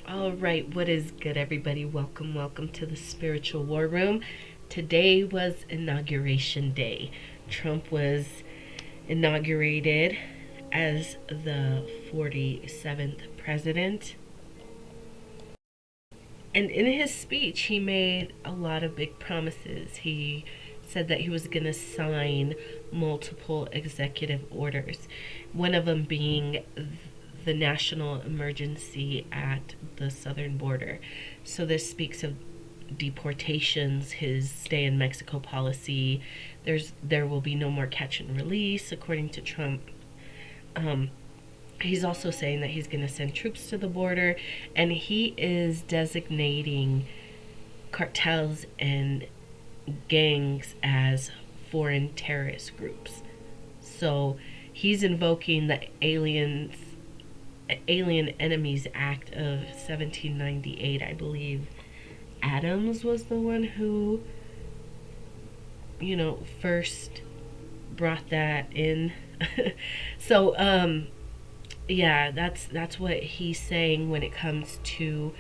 All right, what is good, everybody? Welcome to the Spiritual War Room. Today was Inauguration Day. Trump was inaugurated as the 47th president. And in his speech, he made a lot of big promises. He said that he was going to sign multiple executive orders, one of them being the national emergency at the southern border. So this speaks of deportations, his stay in Mexico policy. There will be no more catch and release, according to Trump. He's also saying that he's going to send troops to the border, and he is designating cartels and gangs as foreign terrorist groups. So he's invoking the Alien Enemies Act of 1798, I believe. Adams was the one who, first brought that in. So, yeah, that's what he's saying when it comes to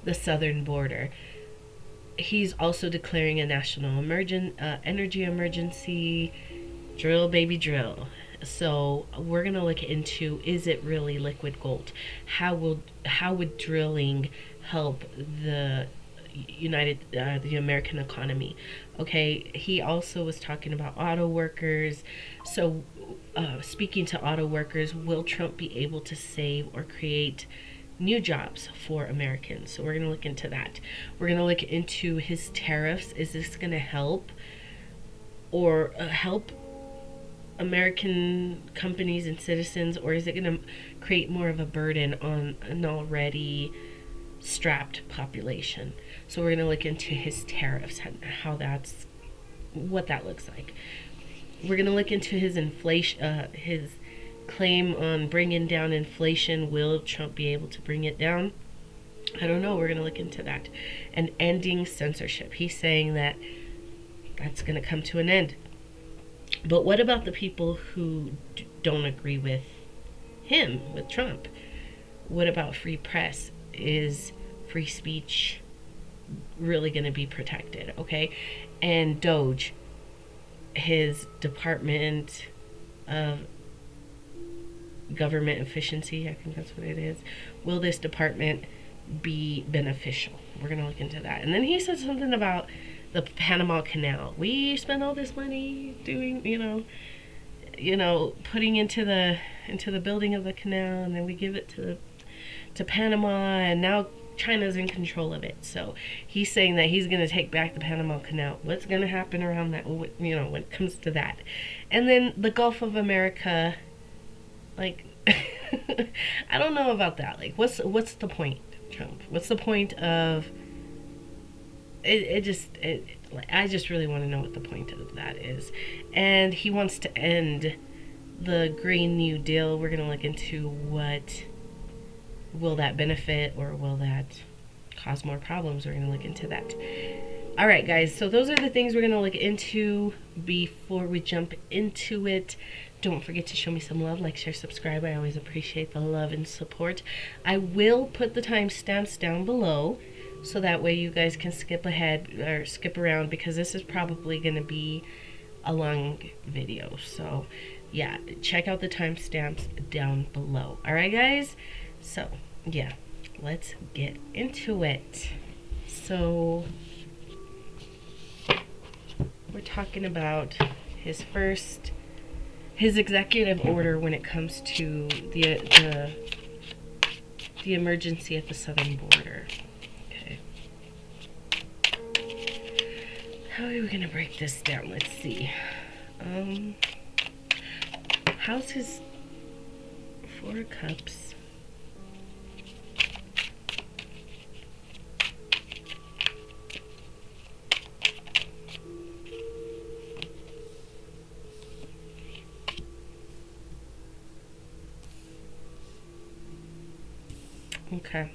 the southern border. He's also declaring a national energy emergency. Drill, baby, drill. So we're gonna look into, is it really liquid gold? How would drilling help the the American economy? Okay, he also was talking about auto workers. So speaking to auto workers, will Trump be able to save or create new jobs for Americans? So we're going to look into that. We're going to look into his tariffs. Is this going to help or help American companies and citizens, or is it going to create more of a burden on an already strapped population? So we're going to look into his tariffs, what that looks like. We're going to look into his inflation, his claim on bringing down inflation. Will Trump be able to bring it down? I don't know. We're going to look into that. And ending censorship. He's saying that that's going to come to an end. But what about the people who don't agree with him, with Trump? What about free press? Is free speech really going to be protected? Okay. And D.O.G.E, his Department of Government Efficiency, I think that's what it is. Will this department be beneficial? We're going to look into that. And then he said something about the Panama Canal. We spent all this money doing, putting into the building of the canal, and then we give it to Panama, and now China's in control of it. So he's saying that he's going to take back the Panama Canal. What's going to happen around that, when it comes to that? And then the Gulf of America, like, I don't know about that. Like, what's the point, Trump? What's the point of it? I just really want to know what the point of that is. And he wants to end the Green New Deal. We're going to look into what will that benefit, or will that cause more problems? We're going to look into that. All right, guys. So those are the things we're going to look into before we jump into it. Don't forget to show me some love, like, share, subscribe. I always appreciate the love and support. I will put the timestamps down below, so that way you guys can skip ahead or skip around, because this is probably going to be a long video. So yeah, check out the timestamps down below. All right, guys. So yeah, let's get into it. So we're talking about his executive order when it comes to the emergency at the southern border. Okay. How are we gonna break this down? Let's see. How's his Four of Cups? Okay.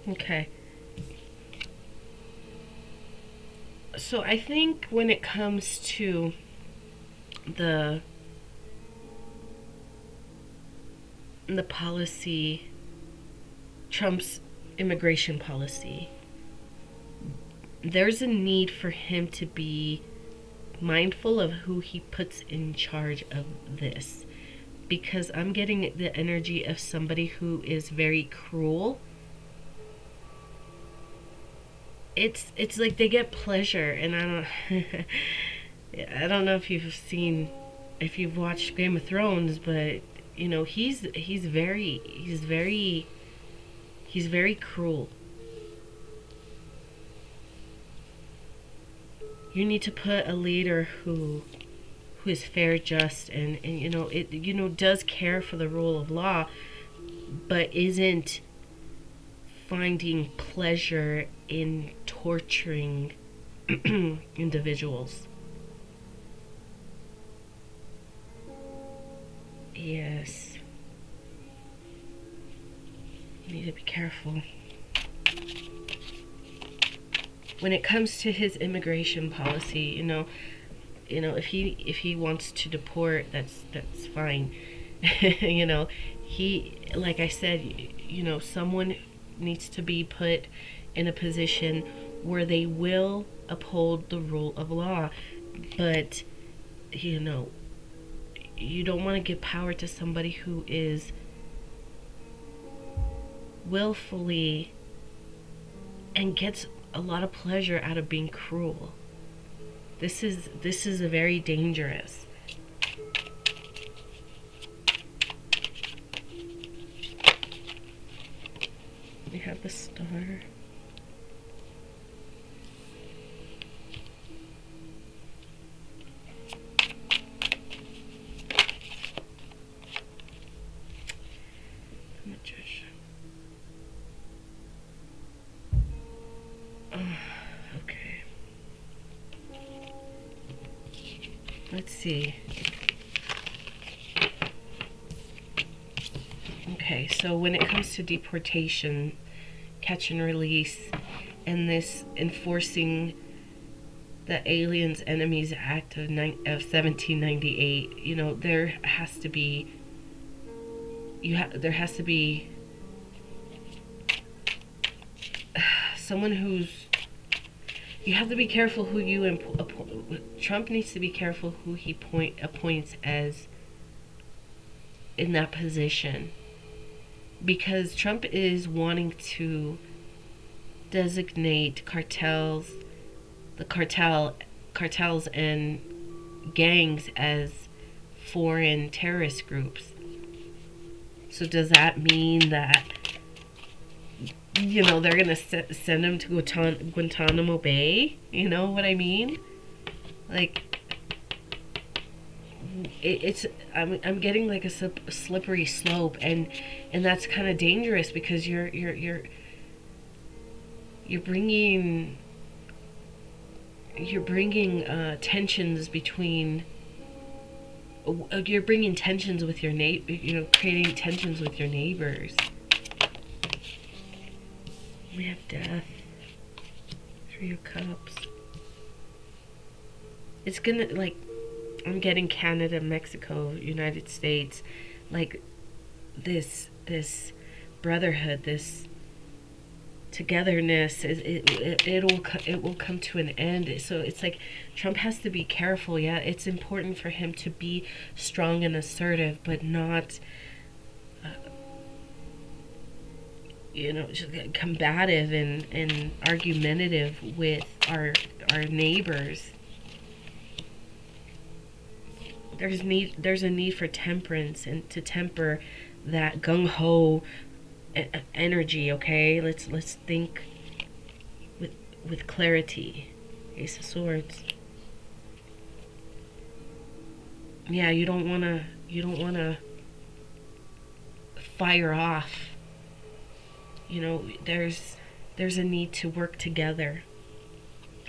Okay. So I think when it comes to the policy, Trump's immigration policy, there's a need for him to be mindful of who he puts in charge of this, because I'm getting the energy of somebody who is very cruel. It's like they get pleasure, and I don't know if you've watched Game of Thrones, but you know, he's very cruel. You need to put a leader who is fair, just, and does care for the rule of law, but isn't finding pleasure in torturing individuals. Yes. You need to be careful. When it comes to his immigration policy, if he wants to deport, that's fine. He, like I said, someone needs to be put in a position where they will uphold the rule of law. But you don't want to give power to somebody who is willfully and gets a lot of pleasure out of being cruel. This is a very dangerous. We have the star. Okay. Let's see. Okay, so when it comes to deportation, catch and release, and this enforcing the Aliens Enemies Act of 1798, there has to be someone who's, you have to be careful who you Trump needs to be careful who he appoints as in that position, because Trump is wanting to designate cartels and gangs as foreign terrorist groups. So does that mean that they're gonna send him to Guantanamo Bay? You know what I mean? Like, I'm getting like a slippery slope, and that's kind of dangerous, because you're bringing tensions between. You're bringing tensions with your creating tensions with your neighbors. We have death. 3 of Cups. It's gonna, like, I'm getting Canada, Mexico, United States, like this brotherhood, this togetherness. It will come to an end. So it's like Trump has to be careful. Yeah, it's important for him to be strong and assertive, but not just combative and argumentative with our neighbors. There's a need for temperance, and to temper that gung-ho energy. Okay, let's think with clarity. Ace of Swords. Yeah, you don't wanna fire off. There's a need to work together.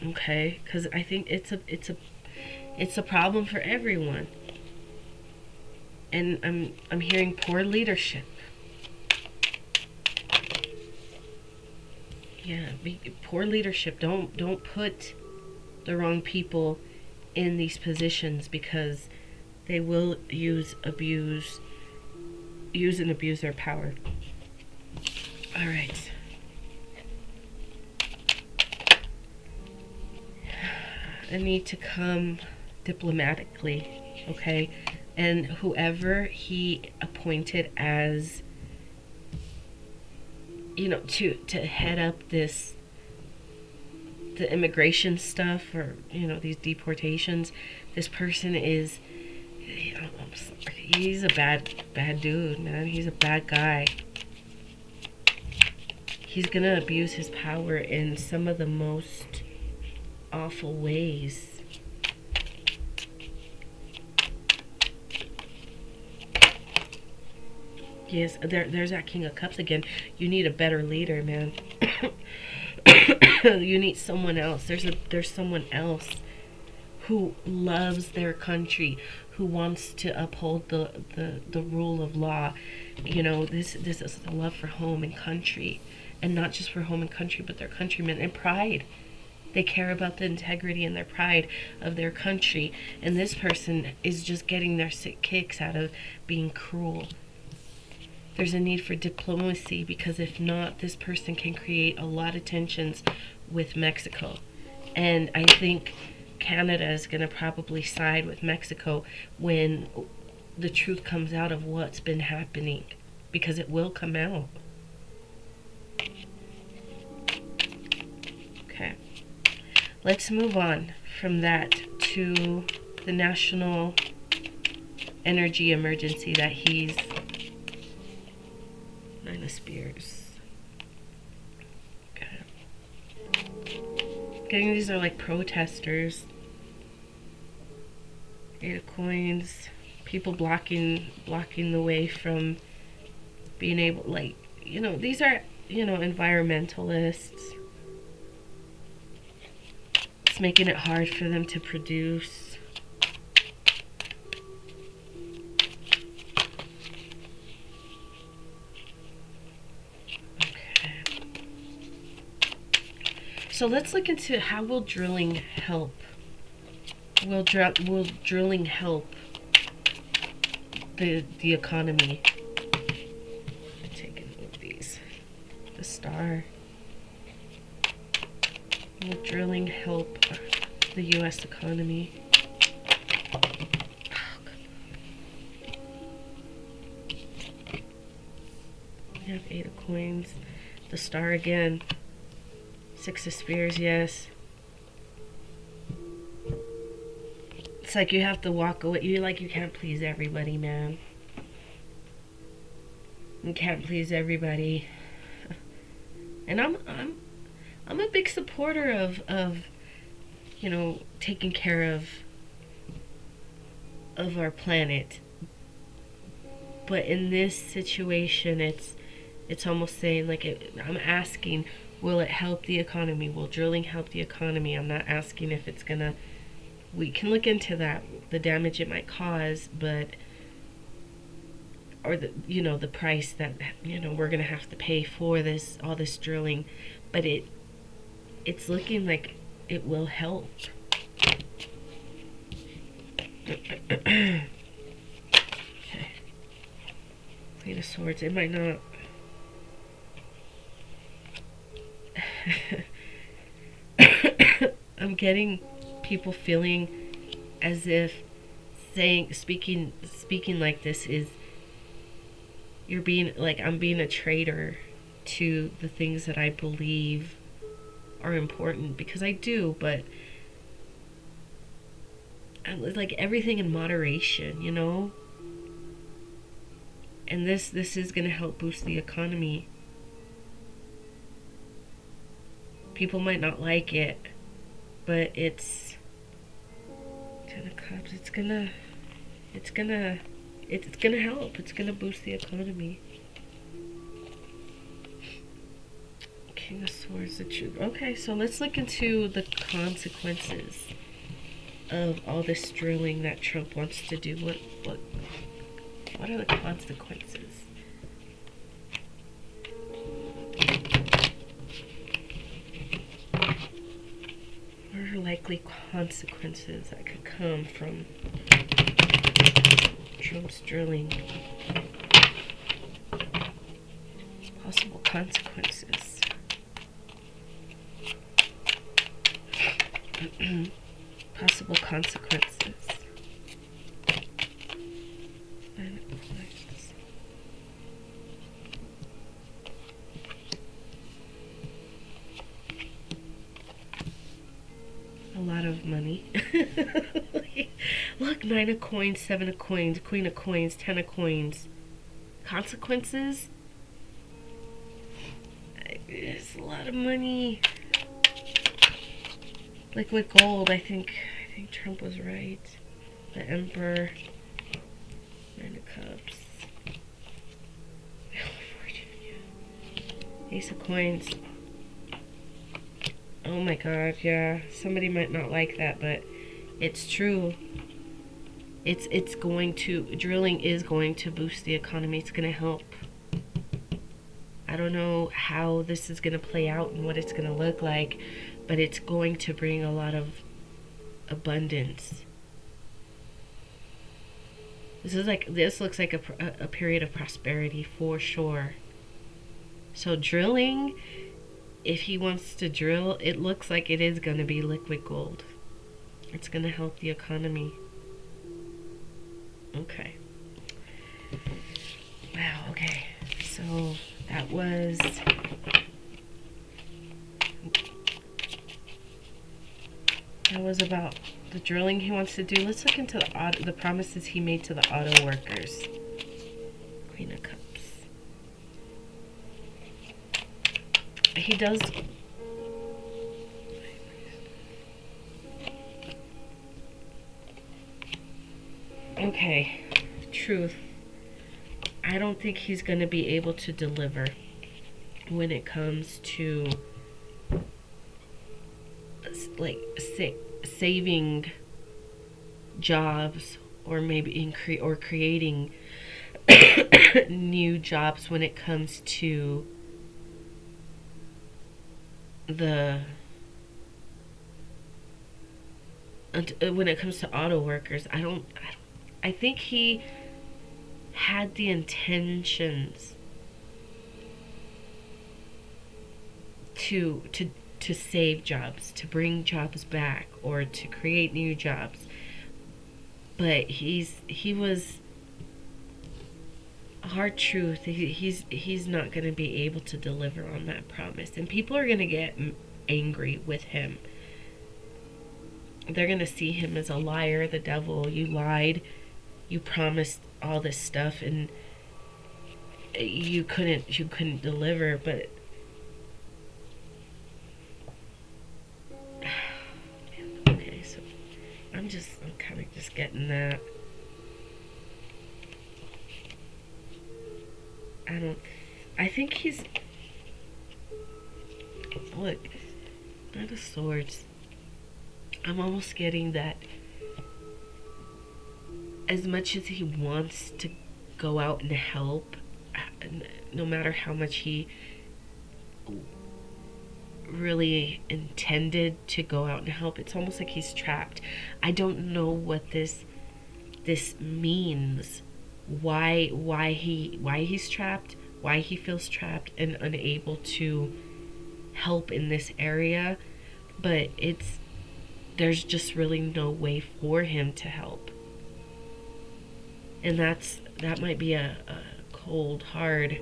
Okay, because I think it's a problem for everyone. And I'm hearing poor leadership. Yeah, poor leadership. Don't put the wrong people in these positions, because they will use and abuse their power. All right. I need to come diplomatically, okay? And whoever he appointed as, to head up the immigration stuff, or, these deportations, this person is, I'm sorry, he's a bad dude, man. He's a bad guy. He's gonna abuse his power in some of the most awful ways. Yes, there's that King of Cups again. You need a better leader, man. You need someone else. There's someone else who loves their country, who wants to uphold the rule of law. This is the love for home and country, and not just for home and country, but their countrymen, and pride. They care about the integrity and their pride of their country. And this person is just getting their sick kicks out of being cruel. There's a need for diplomacy, because if not, this person can create a lot of tensions with Mexico. And I think Canada is going to probably side with Mexico when the truth comes out of what's been happening, because it will come out. Okay. Let's move on from that to the national energy emergency that he's... Nine of Spears. Okay. Getting these are like protesters. Eight of Coins. People blocking the way from being able, these are, environmentalists. It's making it hard for them to produce. Okay. So let's look into how will drilling help. Will drilling help the economy? Taking all of these. The Star. Will drilling help the U.S. economy? We have Eight of Coins. The Star again. Six of Spears, yes. It's like you have to walk away. You can't please everybody, man. You can't please everybody. And I'm a big supporter of taking care of our planet. But in this situation, it's almost saying, I'm asking, will it help the economy? Will drilling help the economy? I'm not asking if it's gonna... We can look into that, the damage it might cause, but... Or the price that, we're gonna have to pay for all this drilling. But it's looking like it will help. Okay. Queen of Swords. It might not. I'm getting people feeling as if speaking like this is, you're being I'm being a traitor to the things that I believe are important, because I do, but everything in moderation, and this is going to help boost the economy. People might not like it, but it's Ten of Cups. It's gonna help. It's gonna boost the economy. King of Swords, the truth. Okay, so let's look into the consequences of all this drilling that Trump wants to do. What are the consequences? What are likely consequences that could come from Trump's drilling. Possible consequences. Possible consequences. A lot of money. Look, 9 of coins, 7 of coins, Queen of coins, 10 of coins. Consequences? It's a lot of money. Liquid gold, I think Trump was right. The Emperor. 9 of cups. Ace of coins. Oh my god, yeah. Somebody might not like that, but it's true. It's going to, drilling is going to boost the economy. It's going to help. I don't know how this is going to play out and what it's going to look like, but it's going to bring a lot of abundance. This looks like a period of prosperity for sure. So drilling, if he wants to drill, it looks like it is going to be liquid gold. It's going to help the economy. Okay. Wow, okay. So that was about the drilling he wants to do. Let's look into the promises he made to the auto workers. Queen of Cups. He does. Okay, truth. I don't think he's going to be able to deliver when it comes to like saving jobs, or maybe creating new jobs when it comes to when it comes to auto workers. I think he had the intentions to save jobs, to bring jobs back, or to create new jobs, but he was hard truth. He's not going to be able to deliver on that promise, and people are going to get angry with him. They're going to see him as a liar, the devil. You lied, you promised all this stuff, and you couldn't deliver. But okay, so I'm kind of just getting that. I think he's, look, Knight of Swords. I'm almost getting that as much as he wants to go out and help, no matter how much he really intended to go out and help, it's almost like he's trapped. I don't know what this means. Why he's trapped, why he feels trapped and unable to help in this area, but there's just really no way for him to help. And that might be a cold, hard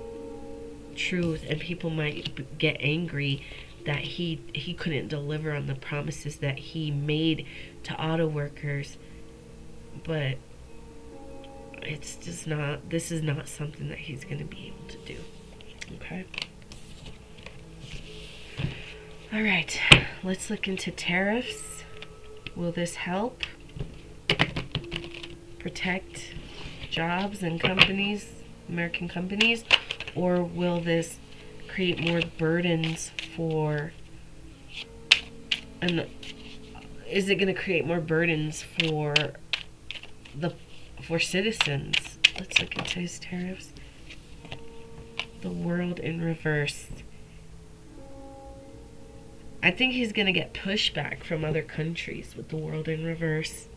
truth, and people might get angry that he couldn't deliver on the promises that he made to auto workers. But it's just not, this is not something that he's going to be able to do. Okay. All right, let's look into tariffs. Will this help protect jobs and companies, American companies, or will this create more burdens is it going to create more burdens for citizens? Let's look into his tariffs. The World in reverse. I think he's going to get pushback from other countries with the world in reverse.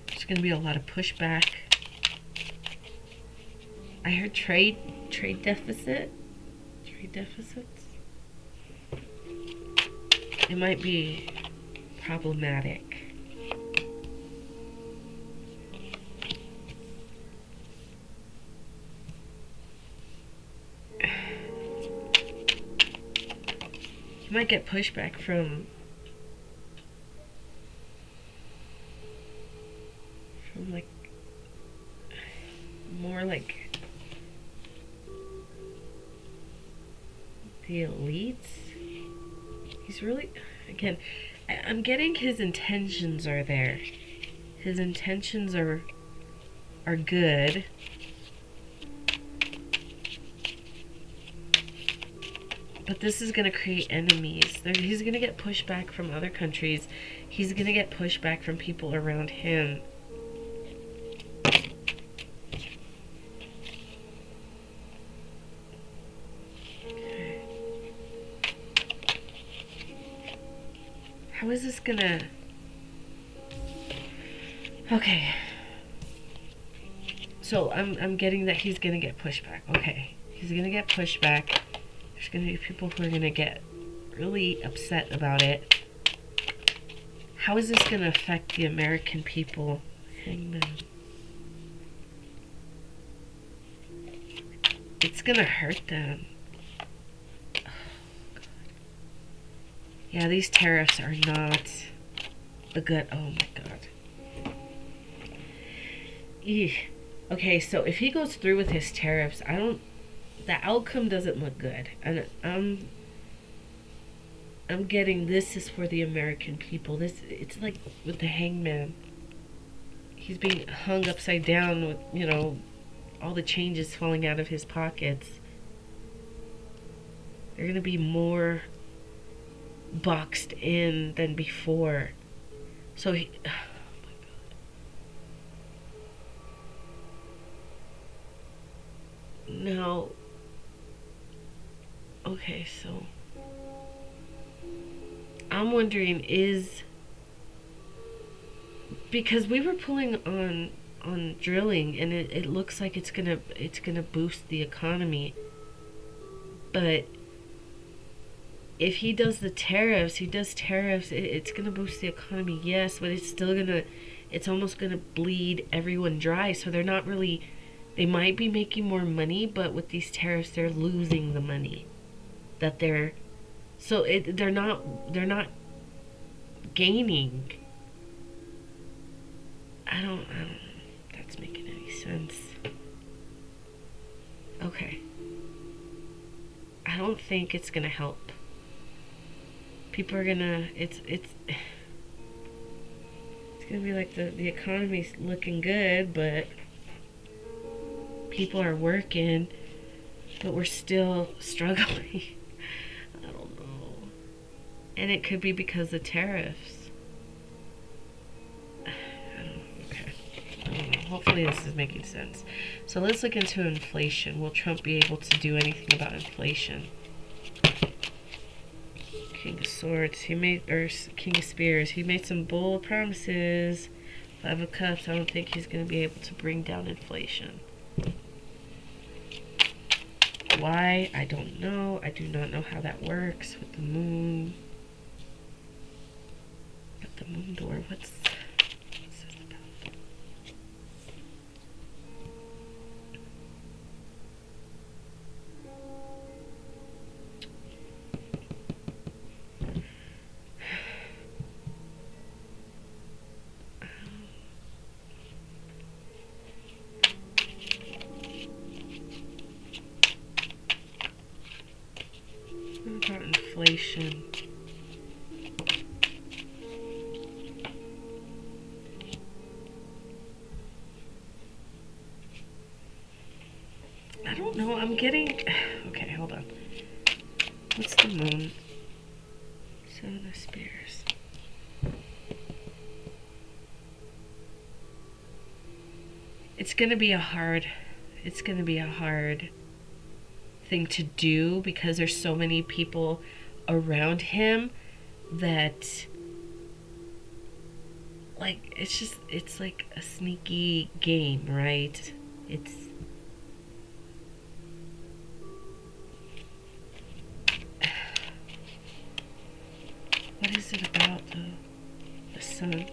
There's going to be a lot of pushback. I heard trade deficits. It might be problematic. You might get pushback from like more like the elites. He's really, again, I'm getting his intentions are there. His intentions are good. But this is going to create enemies. He's going to get pushback from other countries. He's going to get pushback from people around him. Okay. How is this going to... Okay. So I'm getting that he's going to get pushback. Okay. He's going to get pushback. There's going to be people who are going to get really upset about it. How is this going to affect the American people? Hangman. It's going to hurt them. Oh, God. Yeah, these tariffs are not a good... Oh, my God. Eesh. Okay, so if he goes through with his tariffs, the outcome doesn't look good. And I'm getting this is for the American people. It's like with the hangman. He's being hung upside down with, you know, all the changes falling out of his pockets. They're going to be more boxed in than before. So he... Oh my God. Now... Okay, so I'm wondering because we were pulling on drilling and it looks like it's gonna boost the economy, but if he does the tariffs, it's gonna boost the economy, yes, but it's almost gonna bleed everyone dry. So they might be making more money, but with these tariffs they're losing the money that they're not gaining. I don't know if that's making any sense. Okay. I don't think it's gonna help. People are gonna it's gonna be like the economy's looking good, but people are working, but we're still struggling. I don't know. And it could be because of tariffs. I don't know. Okay. I don't know. Hopefully this is making sense. So let's look into inflation. Will Trump be able to do anything about inflation? King of Swords. King of Spears. He made some bold promises. 5 of Cups. I don't think he's going to be able to bring down inflation. Why? I don't know. I do not know how that works with the moon. At the moon door. What's this about? What about inflation? I don't know. I'm getting... Okay, hold on. What's the moon? 7 of Spears. It's gonna be a hard thing to do because there's so many people around him that, like, it's like a sneaky game, right? It's what is it about the sun?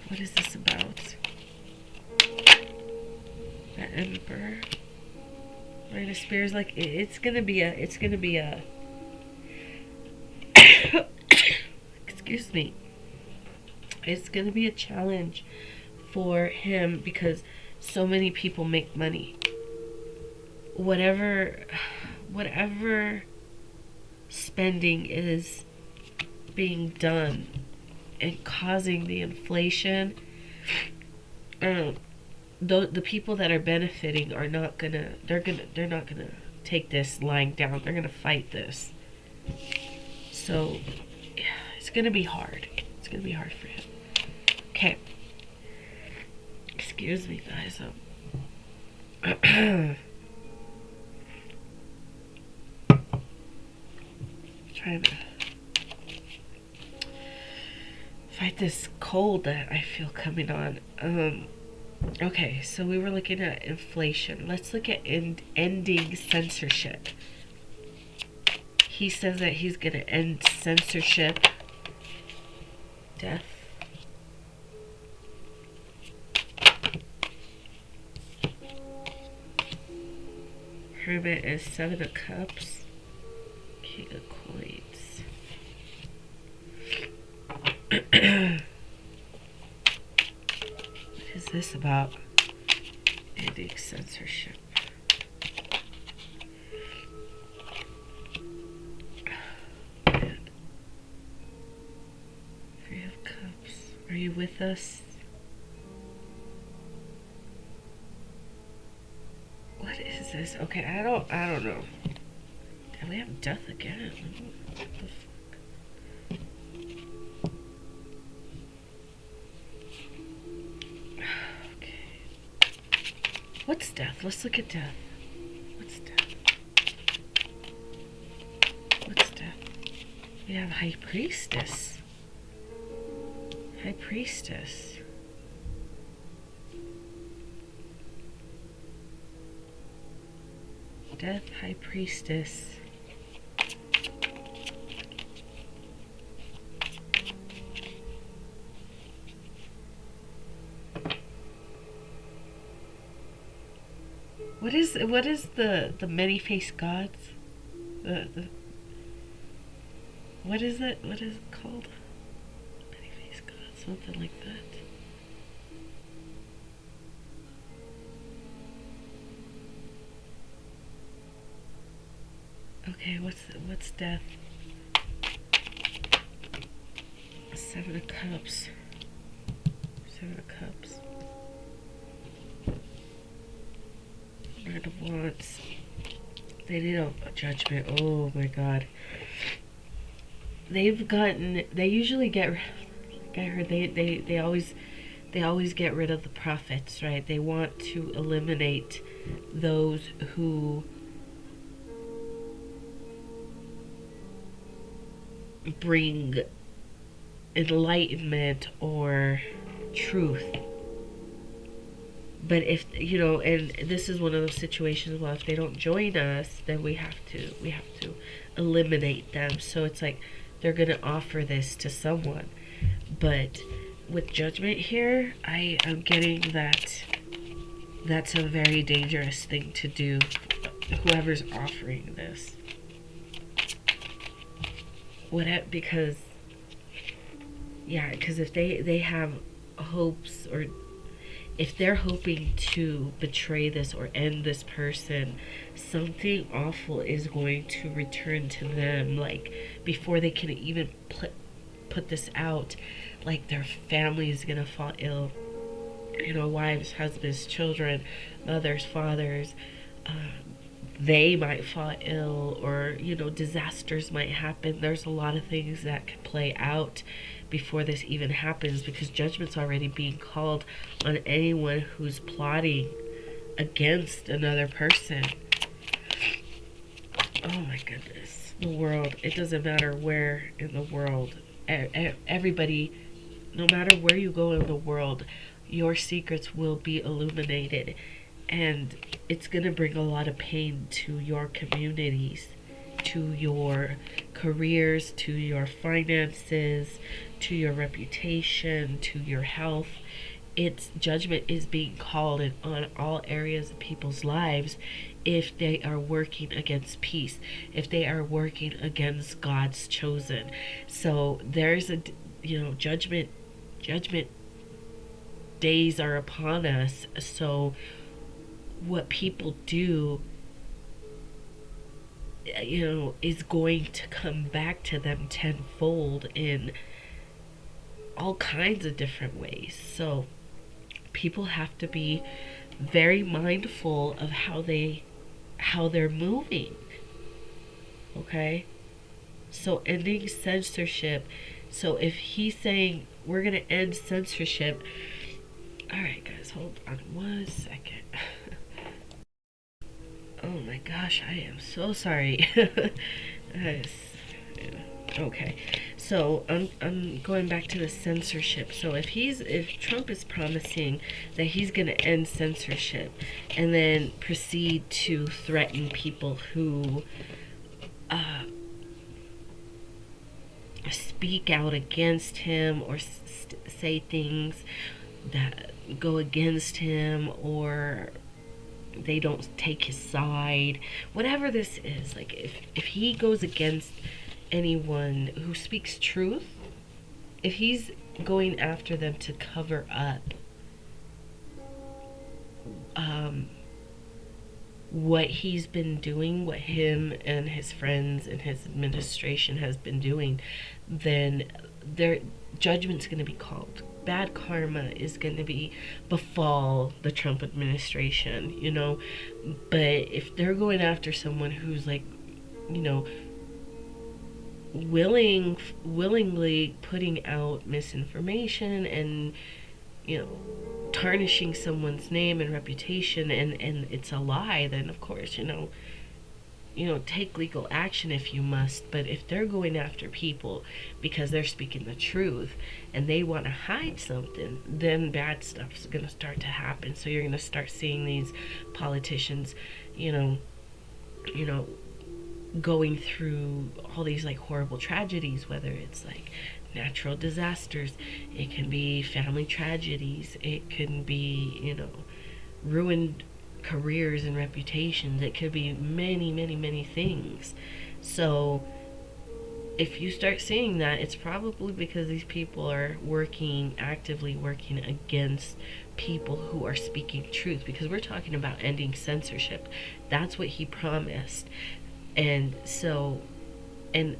What is this about? The Emperor. Knight of Spears, like, it's gonna be a excuse me. It's gonna be a challenge for him because so many people make money. Whatever spending is being done and causing the inflation, the people that are benefiting are not gonna they're not gonna take this lying down. They're gonna fight this. So yeah, it's gonna be hard. It's gonna be hard for him. Okay. Excuse me, guys. Trying to fight this cold that I feel coming on. Okay, so we were looking at inflation. Let's look at ending censorship. He says that he's going to end censorship. Death. Hermit is 7 of Cups. King of Coins. What is this about? Ending censorship. Man. 3 of Cups. Are you with us? What is this? Okay, I don't know. Did we have death again? What the fuck? Okay. What's death? Let's look at death. What's death? What's death? We have High Priestess. High Priestess. Death, High Priestess. What is the many-faced gods? The what is it? What is it called? Many-faced gods, something like that. Okay, what's death? 7 of Cups. 7 of Cups. Knight of Wands. They need a judgment. Oh my god. They usually get, like I heard, they always get rid of the prophets, right? They want to eliminate those who bring enlightenment or truth. But if, you know, and this is one of those situations, well, if they don't join us, then we have to eliminate them. So it's like they're going to offer this to someone. But with judgment here, I am getting that that's a very dangerous thing to do, whoever's offering this. Because if they have hopes, or if they're hoping to betray this or end this person, something awful is going to return to them, like before they can even put this out. Like their family is gonna fall ill, you know, wives, husbands, children, mothers, fathers, they might fall ill, or, you know, disasters might happen. There's a lot of things that could play out before this even happens, because judgment's already being called on anyone who's plotting against another person. Oh my goodness. The world. It doesn't matter where in the world. Everybody, no matter where you go in the world, your secrets will be illuminated. And it's going to bring a lot of pain to your communities, to your careers, to your finances, to your reputation, to your health. Its judgment is being called in on all areas of people's lives if they are working against peace, if they are working against God's chosen. So there's a, judgment days are upon us. So what people do, is going to come back to them tenfold in all kinds of different ways. So people have to be very mindful of how they're moving. Okay? So ending censorship. So if he's saying we're going to end censorship, all right guys, hold on 1 second. Oh my gosh, I am so sorry. Okay, so I'm going back to the censorship. So if Trump is promising that he's going to end censorship and then proceed to threaten people who speak out against him or say things that go against him, or they don't take his side, whatever this is, like if he goes against anyone who speaks truth, if he's going after them to cover up what he's been doing, what him and his friends and his administration has been doing, then their judgment's going to be called. Bad karma is going to befall the Trump administration, But if they're going after someone who's like, willingly putting out misinformation and, tarnishing someone's name and reputation, and it's a lie, then of course, take legal action if you must. But if they're going after people because they're speaking the truth and they want to hide something, then bad stuff's going to start to happen. So you're going to start seeing these politicians, going through all these like horrible tragedies, whether it's like natural disasters, it can be family tragedies, it can be, ruined careers and reputations, it could be many, many, many things. So if you start seeing that, it's probably because these people are actively working against people who are speaking truth, because we're talking about ending censorship. That's what he promised. And so, and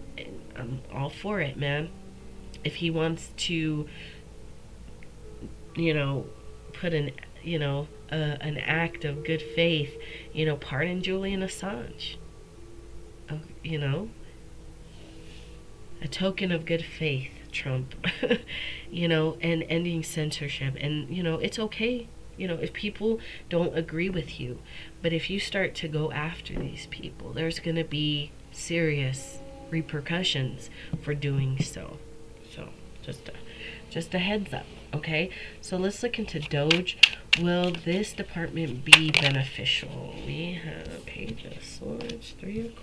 I'm all for it, man. If he wants to, put an act of good faith, pardon Julian Assange. A token of good faith, Trump. And ending censorship. And, it's okay, if people don't agree with you. But if you start to go after these people, there's going to be serious repercussions for doing so. So, just a heads up, okay? So let's look into Doge. Will this department be beneficial? We have Page of Swords, 3 of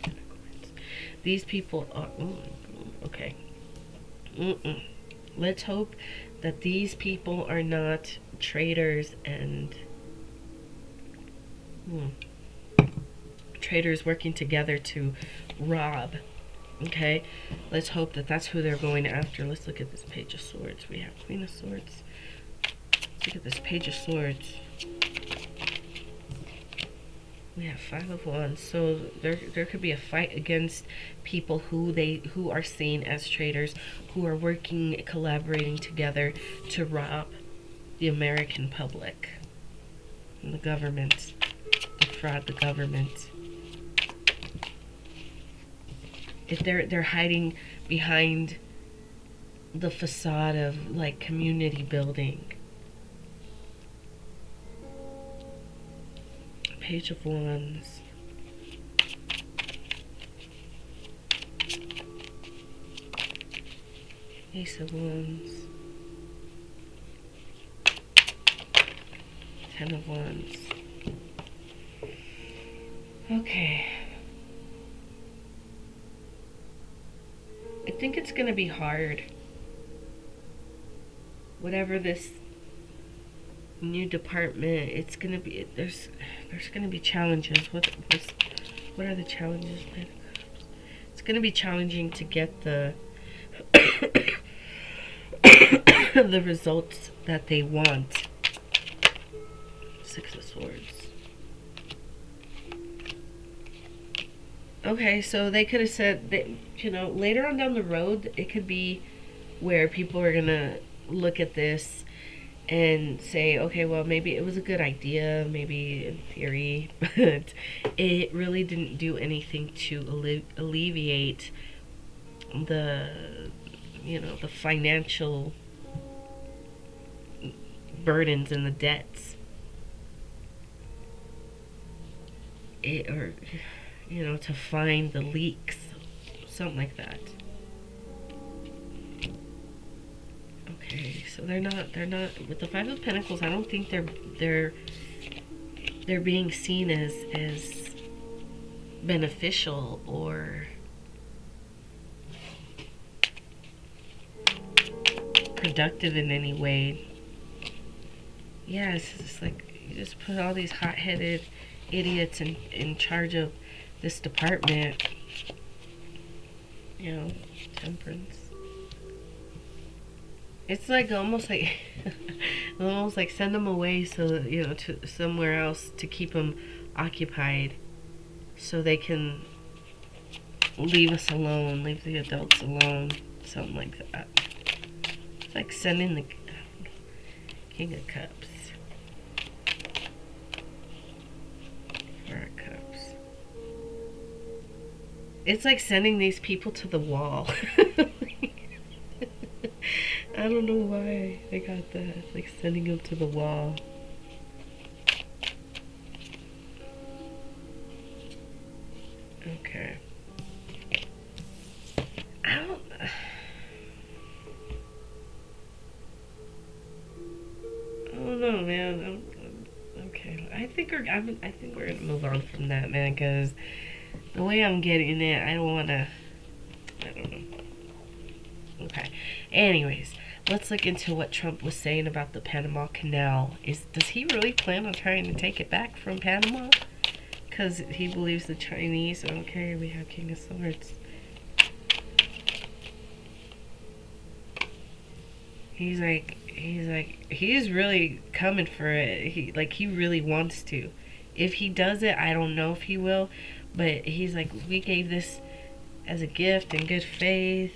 Coins. These people are... okay. Let's hope that these people are not traitors and... traitors working together to rob. Okay, let's hope that that's who they're going after. Let's look at this Page of Swords. We have Queen of Swords. Let's look at this Page of Swords. We have 5 of Wands. So there could be a fight against people who are seen as traitors, who are working, collaborating together to rob the American public and the government, defraud the government. If they're hiding behind the facade of like community building. Page of Wands. Ace of Wands. 10 of Wands. Okay. I think it's going to be hard. Whatever this new department, it's going to be, there's going to be challenges. What are the challenges? It's going to be challenging to get the the results that they want. 6 of Swords. Okay, so they could have said that, you know, later on down the road, it could be where people are gonna look at this and say, okay, well, maybe it was a good idea, maybe in theory, but it really didn't do anything to alleviate the, you know, the financial burdens and the debts. Or, you know, to find the leaks, something like that. Okay, so they're not with the Five of Pentacles. I don't think they're being seen as beneficial or productive in any way. Yeah, it's just like you just put all these hot-headed idiots in charge of this department. You know, Temperance. It's like almost like send them away, so, you know, to somewhere else to keep them occupied, so they can leave us alone, leave the adults alone, something like that. It's like sending the King of Cups. It's like sending these people to the wall. I don't know why I got that. It's like sending them to the wall. Okay. I don't know, man. Okay. I think we're gonna move on from that, man, because the way I'm getting it, I don't know. Okay. Anyways, let's look into what Trump was saying about the Panama Canal. Does he really plan on trying to take it back from Panama? Because he believes the Chinese. Okay, we have King of Swords. He's really coming for it. He really wants to. If he does it, I don't know if he will. But he's like, we gave this as a gift in good faith.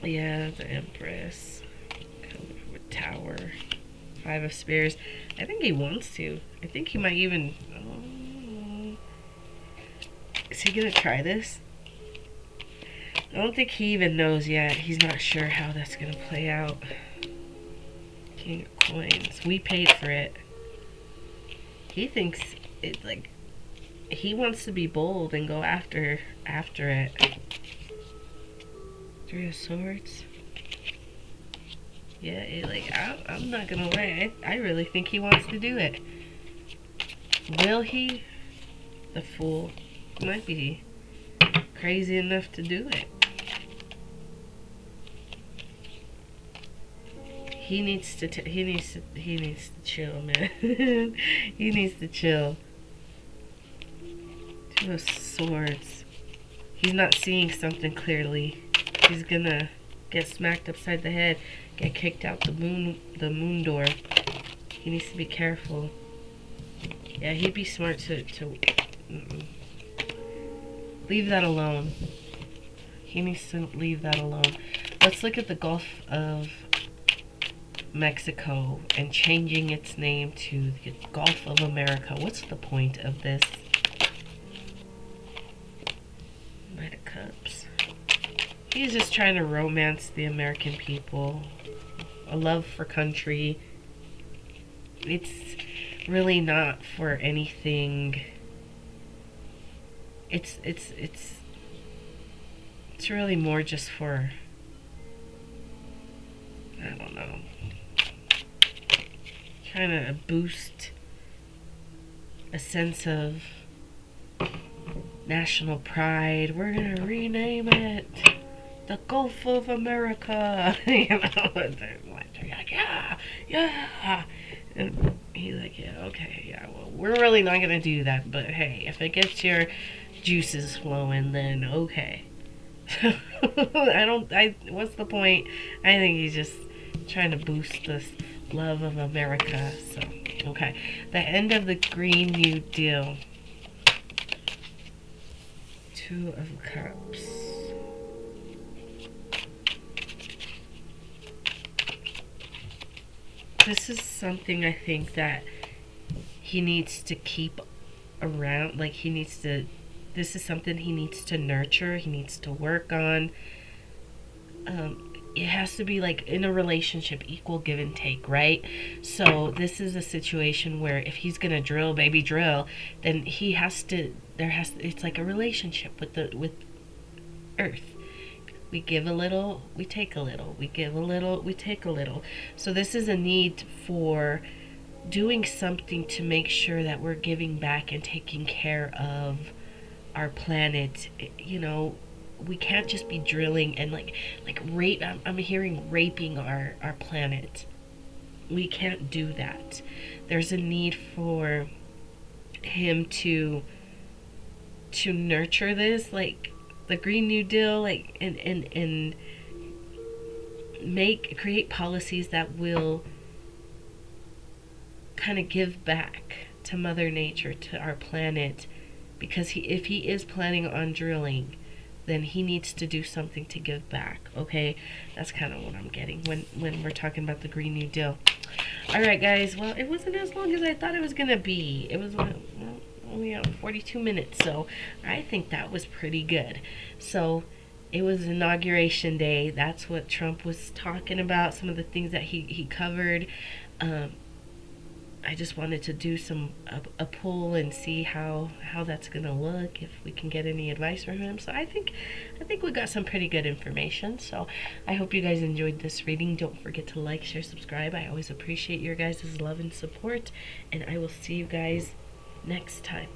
Yeah, the Empress. With Tower. 5 of Spears. I think he wants to. I think he might even... is he going to try this? I don't think he even knows yet. He's not sure how that's going to play out. King of Coins. We paid for it. He thinks it, like, he wants to be bold and go after it. 3 of Swords. Yeah, I'm not gonna lie. I really think he wants to do it. Will he? The Fool might be crazy enough to do it. He needs to chill, man. He needs to chill. 2 of Swords. He's not seeing something clearly. He's gonna get smacked upside the head, get kicked out the moon door. He needs to be careful. Yeah, he'd be smart to leave that alone. He needs to leave that alone. Let's look at the Gulf of Mexico and changing its name to the Gulf of America. What's the point of this? Knight of Cups. He's just trying to romance the American people. A love for country. It's really not for anything. It's it's really more just for, I don't know, trying to boost a sense of national pride. We're gonna rename it the Gulf of America. You know, they're like, yeah, yeah. And he's like, yeah, okay, yeah, well, we're really not gonna do that, but hey, if it gets your juices flowing, then okay. What's the point? I think he's just trying to boost this love of America. So, okay. The end of the Green New Deal. Two of Cups. This is something I think that he needs to keep around. Like, this is something he needs to nurture, he needs to work on. It has to be like in a relationship, equal give and take, right? So this is a situation where if he's gonna drill, baby drill, then it's like a relationship with Earth. We give a little, we take a little. We give a little, we take a little. So this is a need for doing something to make sure that we're giving back and taking care of our planet. You know, we can't just be drilling and like rape. I'm hearing raping our planet. We can't do that. There's a need for him to nurture this, like the Green New Deal, like and create policies that will kind of give back to Mother Nature, to our planet, because if he is planning on drilling, then he needs to do something to give back. Okay, that's kind of what I'm getting when we're talking about the Green New Deal. All right, guys. Well, it wasn't as long as I thought it was gonna be. It was only 42 minutes, so I think that was pretty good. So it was Inauguration Day. That's what Trump was talking about. Some of the things that he covered. I just wanted to do a poll and see how that's gonna look, if we can get any advice from him. So I think we got some pretty good information. So I hope you guys enjoyed this reading. Don't forget to like, share, subscribe. I always appreciate your guys' love and support, and I will see you guys next time.